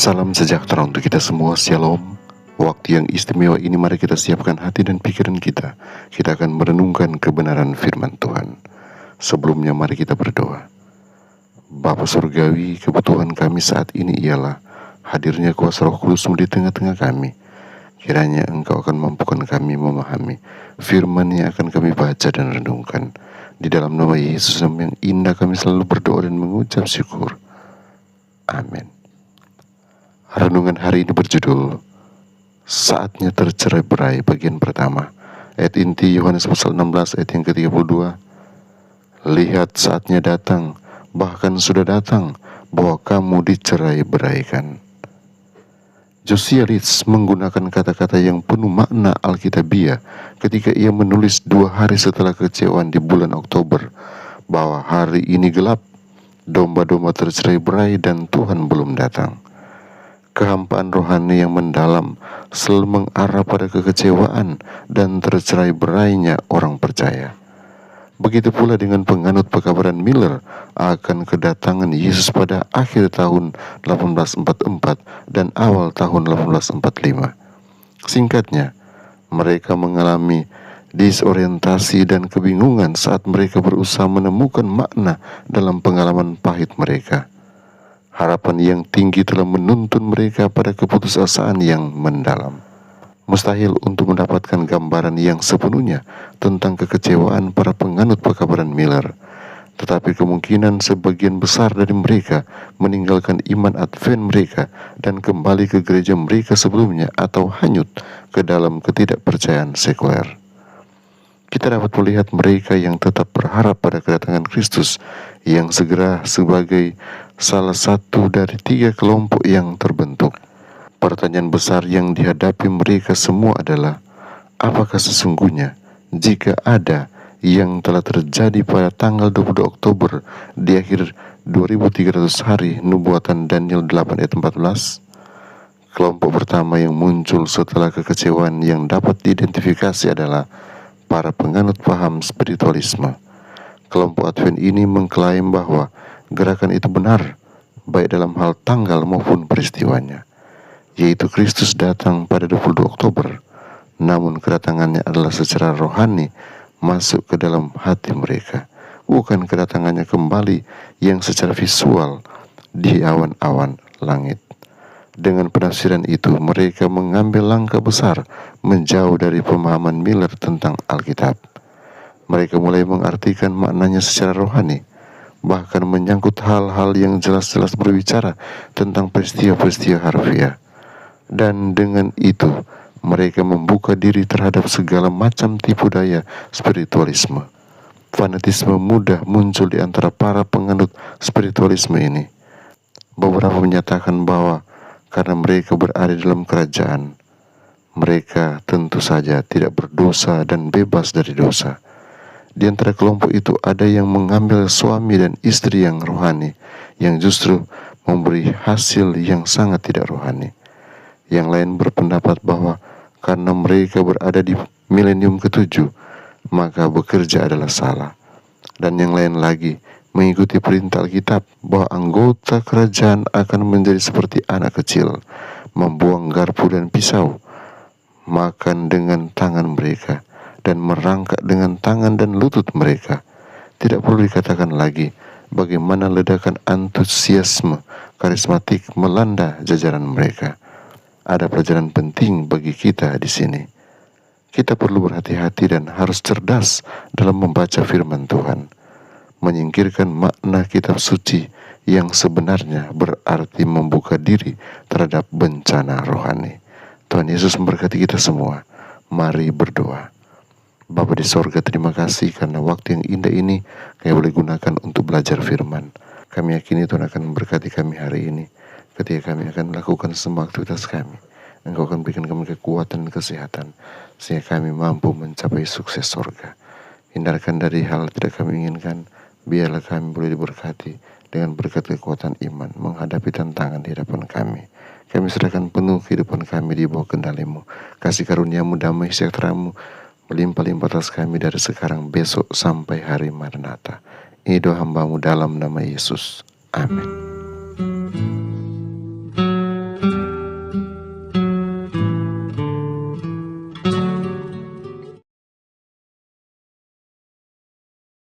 Salam sejahtera untuk kita semua, Shalom. Waktu yang istimewa ini mari kita siapkan hati dan pikiran kita. Kita akan merenungkan kebenaran firman Tuhan. Sebelumnya mari kita berdoa. Bapa Surgawi, kebutuhan kami saat ini ialah hadirnya kuasa Roh Kudus-Mu di tengah-tengah kami. Kiranya Engkau akan mampukan kami memahami firman yang akan kami baca dan renungkan. Di dalam nama Yesus yang indah kami selalu berdoa dan mengucap syukur. Amin. Renungan hari ini berjudul Saatnya Tercerai-berai bagian pertama. Ayat inti Yohanes pasal 16 ayat yang ke-32. Lihat saatnya datang, bahkan sudah datang, bahwa kamu dicerai-beraikan. Josiah Litz menggunakan kata-kata yang penuh makna Alkitabiah ketika ia menulis 2 hari setelah kekecewaan di bulan Oktober bahwa hari ini gelap, domba-domba tercerai-berai dan Tuhan belum datang. Kehampaan rohani yang mendalam selalu mengarah pada kekecewaan dan tercerai-berainya orang percaya. Begitu pula dengan penganut pekabaran Miller akan kedatangan Yesus pada akhir tahun 1844 dan awal tahun 1845. Singkatnya, mereka mengalami disorientasi dan kebingungan saat mereka berusaha menemukan makna dalam pengalaman pahit mereka. Harapan yang tinggi telah menuntun mereka pada keputusasaan yang mendalam. Mustahil untuk mendapatkan gambaran yang sepenuhnya tentang kekecewaan para penganut pekabaran Miller. Tetapi kemungkinan sebagian besar dari mereka meninggalkan iman Advent mereka dan kembali ke gereja mereka sebelumnya atau hanyut ke dalam ketidakpercayaan sekuler. Kita dapat melihat mereka yang tetap berharap pada kedatangan Kristus yang segera sebagai salah satu dari 3 kelompok yang terbentuk. Pertanyaan besar yang dihadapi mereka semua adalah, apakah sesungguhnya jika ada yang telah terjadi pada tanggal 22 Oktober di akhir 2300 hari nubuatan Daniel 8 ayat 14? Kelompok pertama yang muncul setelah kekecewaan yang dapat diidentifikasi adalah para penganut paham spiritualisme. Kelompok Advent ini mengklaim bahwa gerakan itu benar, baik dalam hal tanggal maupun peristiwanya, yaitu Kristus datang pada 22 Oktober, namun kedatangannya adalah secara rohani masuk ke dalam hati mereka, bukan kedatangannya kembali yang secara visual di awan-awan langit. Dengan penafsiran itu, mereka mengambil langkah besar menjauh dari pemahaman Miller tentang Alkitab. Mereka mulai mengartikan maknanya secara rohani, bahkan menyangkut hal-hal yang jelas-jelas berbicara tentang peristiwa-peristiwa harfiah. Dan dengan itu, mereka membuka diri terhadap segala macam tipu daya spiritualisme. Fanatisme mudah muncul di antara para penganut spiritualisme ini. Beberapa menyatakan bahwa karena mereka berada dalam kerajaan, mereka tentu saja tidak berdosa dan bebas dari dosa. Di antara kelompok itu ada yang mengambil suami dan istri yang rohani, yang justru memberi hasil yang sangat tidak rohani. Yang lain berpendapat bahwa karena mereka berada di milenium ke-7, maka bekerja adalah salah. Dan yang lain lagi mengikuti perintah Alkitab bahwa anggota kerajaan akan menjadi seperti anak kecil, membuang garpu dan pisau, makan dengan tangan mereka, dan merangkak dengan tangan dan lutut mereka. Tidak perlu dikatakan lagi bagaimana ledakan antusiasme karismatik melanda jajaran mereka. Ada pelajaran penting bagi kita di sini. Kita perlu berhati-hati dan harus cerdas dalam membaca firman Tuhan. Menyingkirkan makna kitab suci yang sebenarnya berarti membuka diri terhadap bencana rohani. Tuhan Yesus memberkati kita semua. Mari berdoa. Bapa di sorga, terima kasih karena waktu yang indah ini kami boleh gunakan untuk belajar firman. Kami yakini Tuhan akan memberkati kami hari ini. Ketika kami akan melakukan semua aktivitas kami, Engkau akan berikan kami kekuatan dan kesehatan, sehingga kami mampu mencapai sukses sorga. Hindarkan dari hal tidak kami inginkan. Biarlah kami boleh diberkati dengan berkat kekuatan iman menghadapi tantangan di hadapan kami. Kami serahkan penuh kehidupan kami di bawah kendali-Mu. Kasih karunia-Mu, damai sejahtera-Mu melimpah-limpah atas kami dari sekarang, besok, sampai hari Maranatha. Ini doa hamba-Mu dalam nama Yesus. Amin.